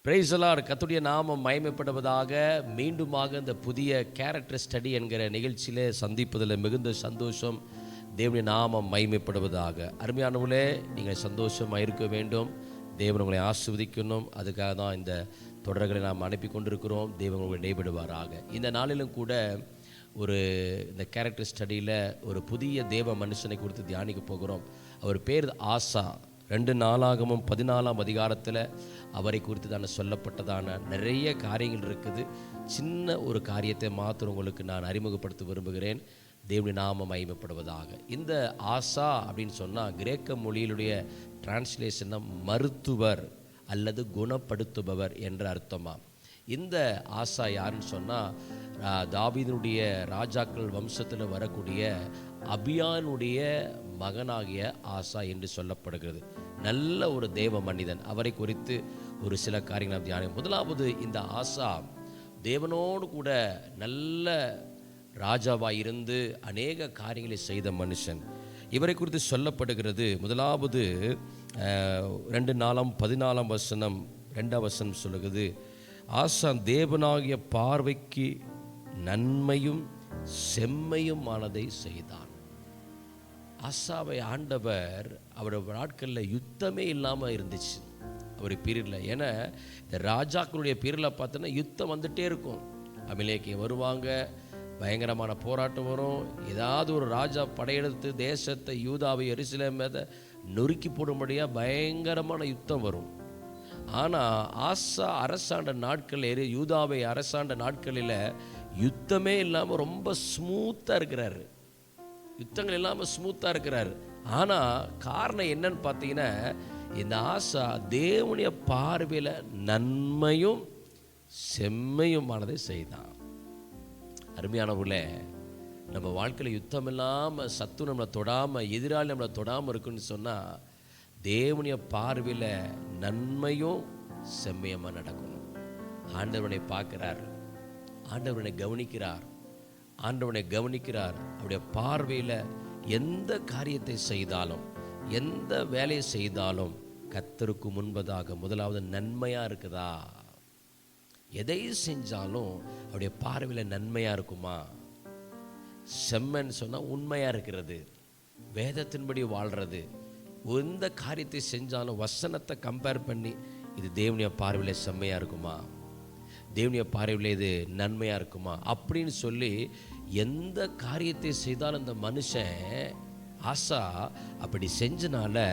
Praise the Lord. கர்த்தருடைய நாமம் மகிமைப்படுவதாக. மீண்டுமாக இந்த புதிய கேரக்டர் ஸ்டடி என்கிற நிகழ்ச்சியிலே சந்திப்பதில் மிகுந்த சந்தோஷம். தேவனுடைய நாமம் மகிமைப்படுவதாக. அருமையானவர்களே, நீங்கள் சந்தோஷமாக இருக்க வேண்டும். தேவன் உங்களை ஆசீர்வதிக்கணும். அதுக்காக தான் இந்த தொடர்களை நாம் அனுப்பி கொண்டிருக்கிறோம். தேவன் உங்களை இடைபடுவாராக. இந்த நாளிலும் கூட இந்த கேரக்டர் ஸ்டடியில் ஒரு புதிய தேவ மனுஷனை குறித்து தியானிக்க போகிறோம். அவர் பேர் ஆசா. 2 நாளாகமும் 14ஆம் அதிகாரத்தில் அவரை குறித்து தானே சொல்லப்பட்டதான நிறைய காரியங்கள் இருக்குது. சின்ன ஒரு காரியத்தை மாத்திரம் உங்களுக்கு நான் அறிமுகப்படுத்த விரும்புகிறேன். தேவனுடைய நாமம் மகிமைப்படுவதாக. இந்த ஆசா அப்படின்னு சொன்னால் கிரேக்க மொழியிலுடைய டிரான்ஸ்லேஷன் மருத்துவர் அல்லது குணப்படுத்துபவர் என்ற அர்த்தமாக. இந்த ஆசா யாருன்னு சொன்னால் தாவீதுடைய ராஜாக்கள் வம்சத்தில் வரக்கூடிய அபியானுடைய மகனாகிய ஆசா என்று சொல்லப்படுகிறது. நல்ல ஒரு தேவ மனிதன். அவரை குறித்து ஒரு சில காரியங்கள் தியானம். முதலாவது, இந்த ஆசா தேவனோடு கூட நல்ல ராஜாவாக இருந்து அநேக காரியங்களை செய்த மனுஷன். இவரை குறித்து சொல்லப்படுகிறது. முதலாவது 2 நாளாம் 14ஆம் வசனம் 2ஆம் வசனம் சொல்லுகிறது, ஆசா தேவனாகிய பார்வைக்கு நன்மையும் செம்மையுமானதை செய்தான். ஆசாவை ஆண்டவர் அவருடைய நாட்களில் யுத்தமே இல்லாமல் இருந்துச்சு அவர் பீரியடில். ஏன்னா இந்த ராஜாக்களுடைய பீரியடில் பார்த்தோன்னா யுத்தம் வந்துகிட்டே இருக்கும். அமிலேக்கியம் வருவாங்க, பயங்கரமான போராட்டம் வரும். ஏதாவது ஒரு ராஜா படையெடுத்து தேசத்தை யூதாவை எருசலேமை நொறுக்கி போடும்படியாக பயங்கரமான யுத்தம் வரும். ஆனால் ஆசா அரசாண்ட நாட்களில், யூதாவை அரசாண்ட நாட்களில் யுத்தமே இல்லாமல் ரொம்ப ஸ்மூத்தாக இருக்கிறாரு. யுத்தங்கள் இல்லாமல் ஸ்மூத்தாக இருக்கிறார். ஆனால் காரணம் என்னன்னு பார்த்தீங்கன்னா, இந்த ஆசா தேவனுடைய பார்வையில் நன்மையும் செம்மையுமானதை செய்தான். அருமையானவர்களே, நம்ம வாழ்க்கையில் யுத்தம் இல்லாமல், சத்து நம்மளை தொடாமல், எதிராளி நம்மளை தொடாமல் இருக்குன்னு சொன்னால் தேவனுடைய பார்வையில் நன்மையும் செம்மையமாக நடக்கணும். ஆண்டவனை பார்க்கிறார், ஆண்டவனை கவனிக்கிறார், ஆண்டவனை கவனிக்கிறார். அவருடைய பார்வையில் எந்த காரியத்தை செய்தாலும், எந்த வேலையை செய்தாலும் கர்த்தருக்கு முன்பதாக முதலாவது நன்மையாக இருக்குதா? எதை செஞ்சாலும் அவருடைய பார்வையில் நன்மையாக இருக்குமா? செம்மன்னு சொன்னால் உண்மையாக இருக்கிறது, வேதத்தின்படி வாழ்கிறது. எந்த காரியத்தை செஞ்சாலும் வசனத்தை கம்பேர் பண்ணி இது தேவனுடைய பார்வையில் செம்மையாக இருக்குமா, தேவனுடைய பார்வையில் இது நன்மையாக இருக்குமா அப்படின்னு சொல்லி எந்த காரியத்தை செய்தாலும் அந்த மனுஷன் ஆசா அப்படி செஞ்சனால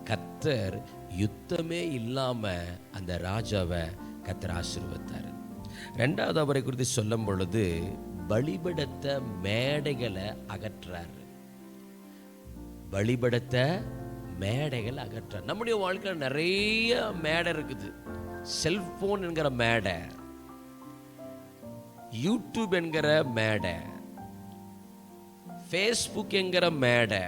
கர்த்தர் யுத்தமே இல்லாமல் அந்த ராஜாவை கர்த்தர் ஆசீர்வதித்தார். 2வது, அவரை குறித்து சொல்லும் பொழுது பலிபீடத்த மேடைகளை அகற்றார். பலிபீடத்த மேடைகள் அகற்றார். நம்முடைய வாழ்க்கையில் நிறைய மேடை இருக்குது. செல்போன் என்கிற மேடை, யூடியூப் என்கிற மேடை, ஃபேஸ்புக் என்கிற மேடை,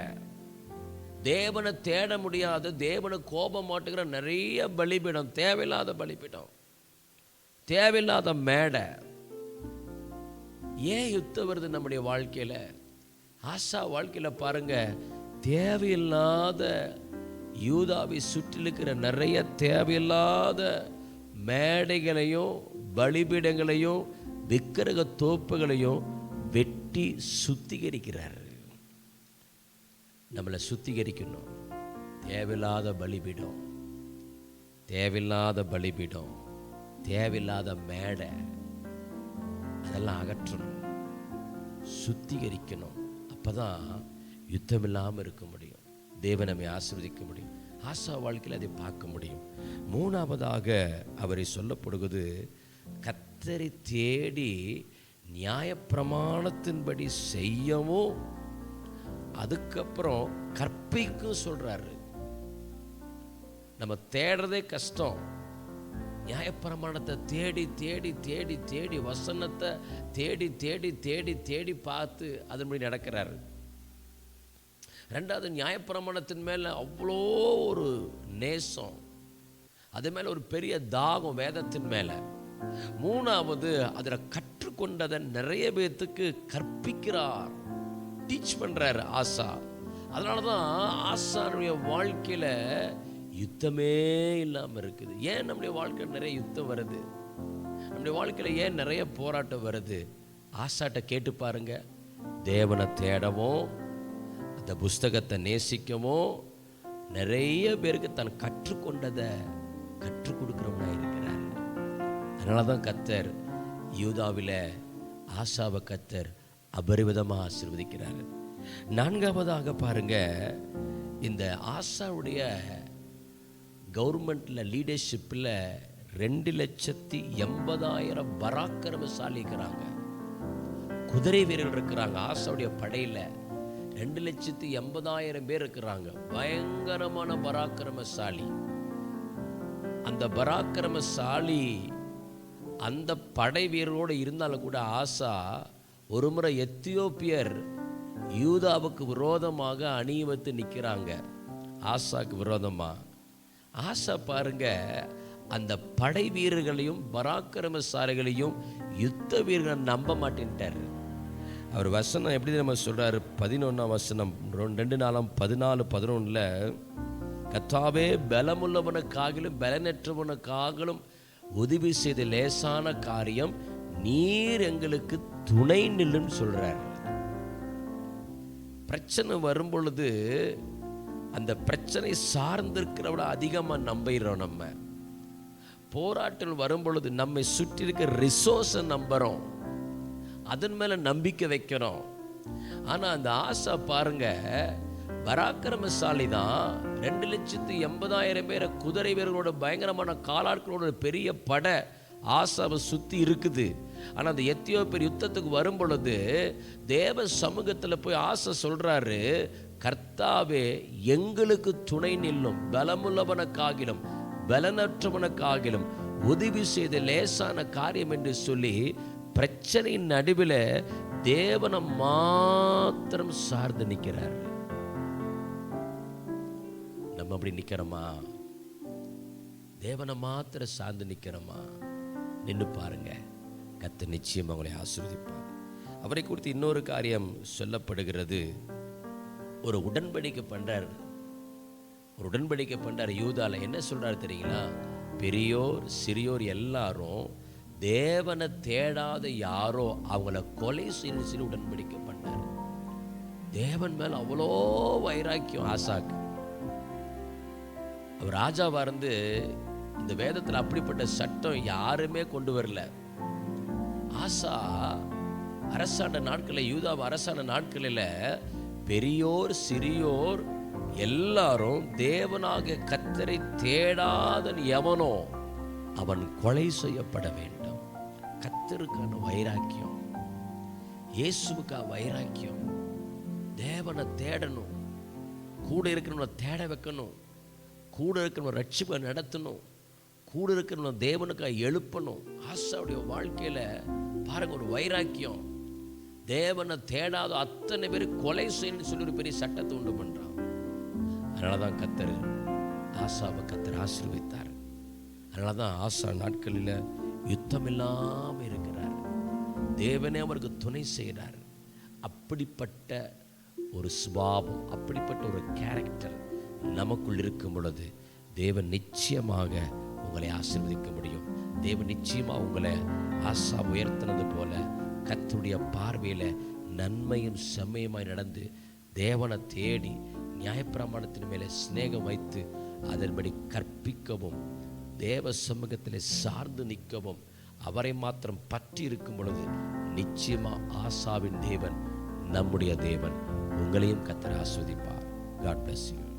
தேவனை தேட முடியாத, தேவனை கோபம் மாட்டுகிற நிறைய பலிபீடம், தேவையில்லாத பலிபீடம், தேவையில்லாத மேடை. ஏன் யுத்தம் வருது நம்முடைய வாழ்க்கையில்? ஆசா வாழ்க்கையில் பாருங்க, தேவையில்லாத யூதாவை சுற்றிலுக்கிற நிறைய தேவையில்லாத மேடைகளையும் பலிபீடங்களையும் விக்கிரக தோப்புகளையும் வெட்டி சுத்திகரிக்கிறார். நம்மளை சுத்திகரிக்கணும். தேவையில்லாத பலிபீடம், தேவையில்லாத பலிபீடம், தேவையில்லாத மேடை, அதெல்லாம் அகற்றணும், சுத்திகரிக்கணும். அப்பதான் யுத்தம் இல்லாமல் இருக்க முடியும், தேவன் நம்மை ஆசீர்வதிக்க முடியும். ஆசா வாழ்க்கையில் அதை பார்க்க முடியும். 3வதாக அவரை சொல்லப்படுவது, கர்த்தரை தேடி நியாயப்பிரமாணத்தின்படி செய்யவும் அதுக்கப்புறம் கற்பிக்கும் சொல்றாரு. நம்ம தேடுறதே கஷ்டம். நியாயப்பிரமாணத்தை தேடி தேடி தேடி தேடி, வசனத்தை தேடி தேடி தேடி தேடி பார்த்து அதன்படி நடக்கிறாரு. 2வது, நியாயப்பிரமாணத்தின் மேலே அவ்வளோ ஒரு நேசம், அது மேலே ஒரு பெரிய தாகம் வேதத்தின் மேலே. 3வது, அதில் கற்றுக்கொண்டதை நிறைய பேர்த்துக்கு கற்பிக்கிறார், டீச் பண்ணுறார் ஆசா. அதனால தான் ஆசானுடைய வாழ்க்கையில் யுத்தமே இல்லாமல் இருக்குது. ஏன் நம்முடைய வாழ்க்கையில் நிறைய யுத்தம் வருது? நம்முடைய வாழ்க்கையில் ஏன் நிறைய போராட்டம் வருது? ஆசாட்ட கேட்டு பாருங்க. தேவனை தேடவும் அந்த புஸ்தகத்தை நேசிக்கவும் நிறைய பேருக்கு தான் கற்றுக்கொண்டதை கற்றுக் கொடுக்கிறவனா இருக்கிறார். அதனால தான் கர்த்தர் யூதாவில் ஆசாவை கர்த்தர் அபரிவிதமாக ஆசீர்வதிக்கிறார். நான்காவதாக பாருங்க, இந்த ஆசாவுடைய கவர்மெண்ட்ல லீடர்ஷிப்பில் 2,80,000 பராக்கிரமசாலி இருக்கிறாங்க, குதிரை வீரர்கள் இருக்கிறாங்க. ஆசாவுடைய படையில் 2,80,000 பேர் இருக்கிறாங்க, பயங்கரமான பராக்கிரமசாலி. அந்த பராக்கிரமசாலி அந்த படை வீரரோடு இருந்தாலும் கூட ஆசா ஒரு முறை எத்தியோப்பியர் யூதாவுக்கு விரோதமாக அணிவகுத்து நிற்கிறாங்க. ஆசாக்கு விரோதமாக ஆசா பாருங்க, அந்த படை வீரர்களையும் பராக்கிரமசாலிகளையும் யுத்த வீரர்களை நம்ப மாட்டேன்ட்டார். அவர் வசனம் எப்படி நம்ம சொல்றாரு? 11ஆம் வசனம் 2 கர்த்தாவே, பலமுள்ளவனுக்காகிலும் பலனற்றவனுக்காகிலும் உதவி செய்த லேசான காரியம் நீர் எங்களுக்கு துணை நில்லுன்னு சொல்றார். பிரச்சனை வரும் பொழுது அந்த பிரச்சனை சார்ந்திருக்கிறவள அதிகமாக நம்பிடுறோம். நம்ம போராட்டம் வரும் பொழுது நம்மை சுற்றி இருக்கிற ரிசோர்ஸை நம்புறோம், அதன் மேல நம்பிக்கை வைக்கிறோம். ஆனா அந்த ஆசா பாருங்க, பராக்கிரமசாலி தான். 2,80,000 பேரை குதிரை வீரர்களோட பயங்கரமான காலாட்களோட பெரிய படை ஆசாவை சுற்றி இருக்குது. ஆனால் அந்த எத்தியோப்பியர் யுத்தத்துக்கு வரும் பொழுது தேவ சமூகத்தில் போய் ஆசை சொல்கிறாரு, கர்த்தாவே எங்களுக்கு துணை நில்லும், பலமுள்ளவனுக்காகிலும் பலனற்றவனுக்காகிலும் உதவி செய்த லேசான காரியம் என்று சொல்லி பிரச்சனையின் நடுவில் தேவனை மாத்திரம் சார்ந்து நிற்கிறார். நம்ம அப்படி நிற்கிறோமா? தேவனை மாத்திரம் சார்ந்து நிற்கிறோமா? நின்று பாருங்க, கர்த்தர் நிச்சயம் அவங்களை ஆசீர்வதிப்பார். அவரை குறித்து இன்னொரு காரியம் சொல்லப்படுகிறது. ஒரு உடன்படிக்கை பண்றார். ஒரு உடன்படிக்கை பண்றார் யூதால. என்ன சொல்றாரு தெரியுங்களா? பெரியோர் சிறியோர் எல்லாரும் தேவனை தேடாத யாரோ அவங்கள கொலை செய்யணும் சொல்லி உடன்படிக்கை பண்ணார். தேவன் மேல அவ்வளோ வைராக்கியம் ஆசாக்கு. அவர் ராஜாவா இருந்து இந்த வேதத்தில் அப்படிப்பட்ட சட்டம் யாருமே கொண்டு வரல. ஆசா அரசாண்ட நாட்களில், யூதாவை அரசாண்ட நாட்களில் பெரியோர் சிறியோர் எல்லாரும் தேவனாக கர்த்தரை தேடாதன் எவனோ அவன் கொலை செய்யப்பட வேண்டும். கர்த்தருக்கான வைராக்கியம், இயேசுவுக்கான வைராக்கியம். தேவனை தேடணும், கூட இருக்கிறவனை தேட வைக்கணும், கூட இருக்கிறவன் ரட்சிப்பை நடத்தணும், கூட இருக்கிறவன் தேவனுக்காக எழுப்பணும். ஆசாவுடைய வாழ்க்கையில் பாருங்க ஒரு வைராக்கியம். தேவனை தேடாத அத்தனை பேர் கொலை செய்யணும்னு சொல்லி ஒரு பெரிய சட்டத்தை உண்டு பண்றான். அதனாலதான் கர்த்தர் ஆசாவை கர்த்தர் ஆசீர்வதித்தார். அதனாலதான் ஆசா நாட்களில் யுத்தம் இல்லாமல் இருக்கிறார். தேவனே அவருக்கு துணை செய்கிறார். அப்படிப்பட்ட ஒரு சுபாவம், அப்படிப்பட்ட ஒரு கேரக்டர் நமக்குள் இருக்கும் பொழுது தேவன் நிச்சயமாக உங்களை ஆசீர்வதிக்க முடியும். தேவன் நிச்சயமாக உங்களை ஆசா உயர்த்தினது போல கர்த்தருடைய பார்வையில் நன்மையும் செம்மையுமாய் நடந்து தேவனை தேடி நியாயப்பிரமாணத்தின் மேலே சிநேகம் வைத்து அதன்படி கற்பிக்கவும் தேவ சமூகத்தில் சார்ந்து நிற்கவும் அவரை மாத்திரம் பற்றி இருக்கும் பொழுது நிச்சயமா ஆசாவின் தேவன் நம்முடைய தேவன் உங்களையும் கர்த்தர் ஆசீர்வதிப்பார். God bless you.